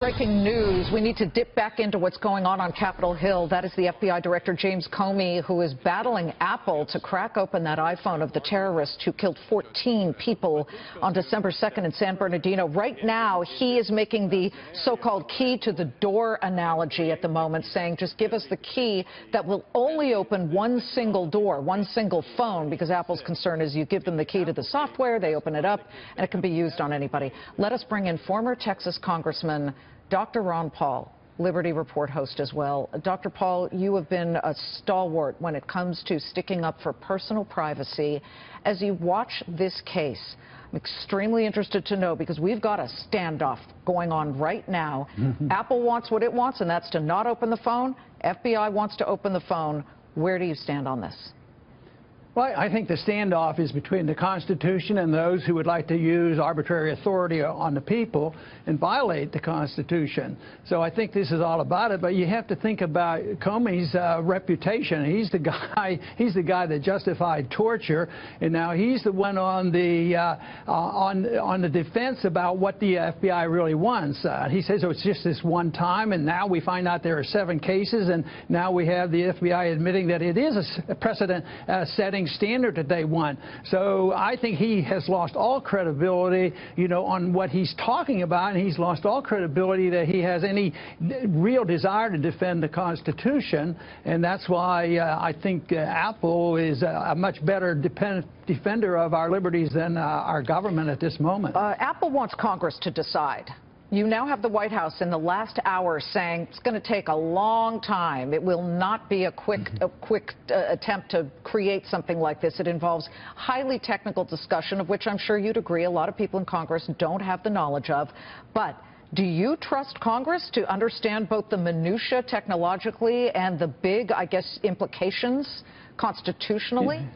Breaking news. We need to dip back into what's going on Capitol Hill. That is the FBI Director James Comey, who is battling Apple to crack open that iPhone of the terrorist who killed 14 people on December 2nd in San Bernardino. Right now, he is making the so-called key to the door analogy at the moment, saying just give us the key that will only open one single door, one single phone, because Apple's concern is you give them the key to the software, they open it up, and it can be used on anybody. Let us bring in former Texas Congressman Dr. Ron Paul, Liberty Report host as well. Dr. Paul, you have been a stalwart when it comes to sticking up for personal privacy. As you watch this case, I'm extremely interested to know, because we've got a standoff going on right now. Apple wants what it wants, and that's to not open the phone. FBI wants to open the phone. Where do you stand on this? Well, I think the standoff is between the Constitution and those who would like to use arbitrary authority on the people and violate the Constitution. So I think this is all about it. But you have to think about Comey's reputation. He's the guy that justified torture, and now he's the one on the defense about what the FBI really wants. He says, oh, it's just this one time, and now we find out there are 7 cases, and now we have the FBI admitting that it is a precedent-setting standard that they want. So I think he has lost all credibility, on what he's talking about, and he's lost all credibility that he has any real desire to defend the Constitution, and that's why I think Apple is a much better defender of our liberties than our government at this moment. Apple wants Congress to decide. You now have the White House in the last hour saying it's going to take a long time. It will not be a quick attempt to create something like this. It involves highly technical discussion, of which I'm sure you'd agree a lot of people in Congress don't have the knowledge of. But do you trust Congress to understand both the minutia technologically and the big, I guess, implications constitutionally?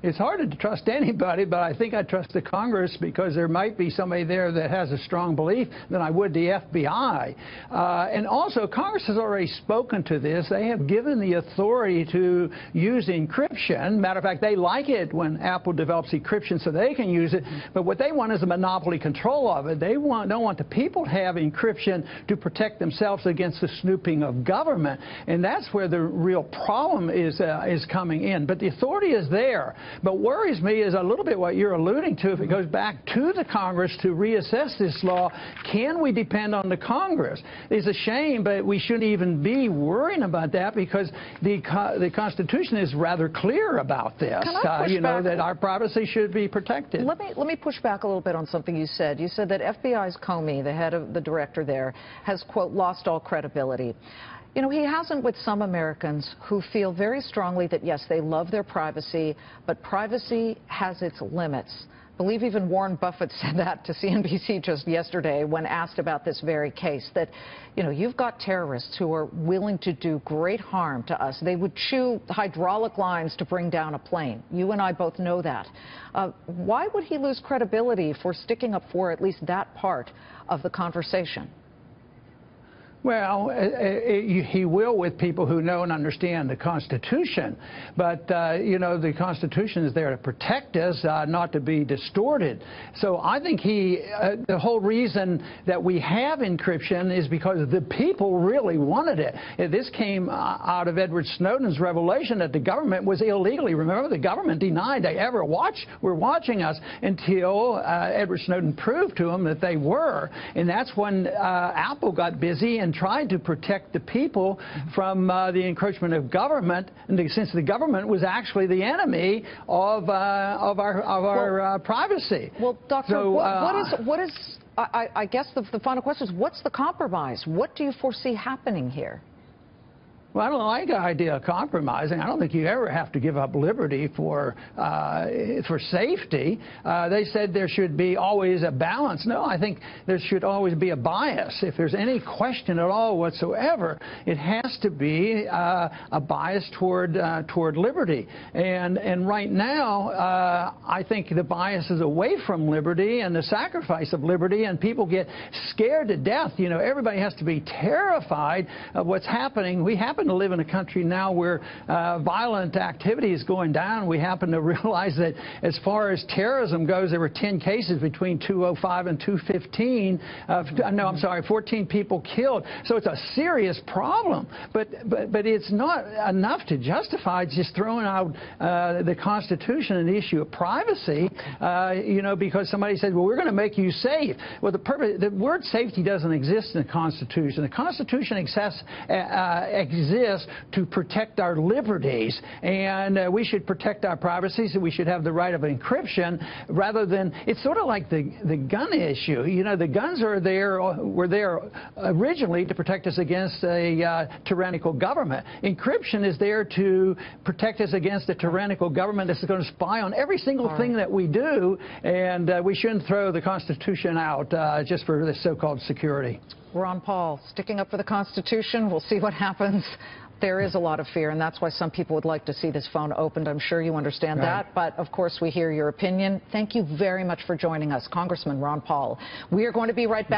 It's hard to trust anybody, but I think I trust the Congress, because there might be somebody there that has a strong belief than I would the FBI. And also, Congress has already spoken to this. They have given the authority to use encryption. Matter of fact, they like it when Apple develops encryption so they can use it. But what they want is a monopoly control of it. They don't want the people to have encryption to protect themselves against the snooping of government. And that's where the real problem is coming in. But the authority is there. But worries me is a little bit what you're alluding to. If it goes back to the Congress to reassess this law, can we depend on the Congress? It's a shame, but we shouldn't even be worrying about that, because the Constitution is rather clear about this. That our privacy should be protected. Let me push back a little bit on something you said. You said that FBI's Comey, the head of the director there, has, quote, lost all credibility. He hasn't with some Americans who feel very strongly that, yes, they love their privacy, but privacy has its limits. I believe even Warren Buffett said that to CNBC just yesterday when asked about this very case, that, you've got terrorists who are willing to do great harm to us. They would chew hydraulic lines to bring down a plane. You and I both know that. Why would he lose credibility for sticking up for at least that part of the conversation? Well, he will with people who know and understand the Constitution. But, the Constitution is there to protect us, not to be distorted. So I think the whole reason that we have encryption is because the people really wanted it. This came out of Edward Snowden's revelation that the government was illegally. Remember, the government denied they ever were watching us until Edward Snowden proved to them that they were. And that's when Apple got busy and tried to protect the people from the encroachment of government, and since the government was actually the enemy of our privacy. Well, Doctor, so, what is I guess the final question is, what's the compromise? What do you foresee happening here? Well, I don't like the idea of compromising. I don't think you ever have to give up liberty for safety. They said there should be always a balance. No, I think there should always be a bias. If there's any question at all whatsoever, it has to be a bias toward liberty. And right now, I think the bias is away from liberty and the sacrifice of liberty, and people get scared to death. Everybody has to be terrified of what's happening. We happen happen to live in a country now where violent activity is going down. We happen to realize that as far as terrorism goes, there were 10 cases between 2005 and 2015. No, I'm sorry, 14 people killed. So it's a serious problem. But it's not enough to justify just throwing out the Constitution and the issue of privacy, you know, because somebody says, well, we're going to make you safe. Well, the word safety doesn't exist in the Constitution. The Constitution exists to protect our liberties, and we should protect our privacy, so we should have the right of encryption rather than, it's sort of like the gun issue. You know, the guns were there originally to protect us against a tyrannical government. Encryption is there to protect us against a tyrannical government that's going to spy on every single thing that we do, and we shouldn't throw the Constitution out just for this so-called security. Ron Paul, sticking up for the Constitution. We'll see what happens. There is a lot of fear, and that's why some people would like to see this phone opened. I'm sure you understand that. But, of course, we hear your opinion. Thank you very much for joining us, Congressman Ron Paul. We are going to be right back.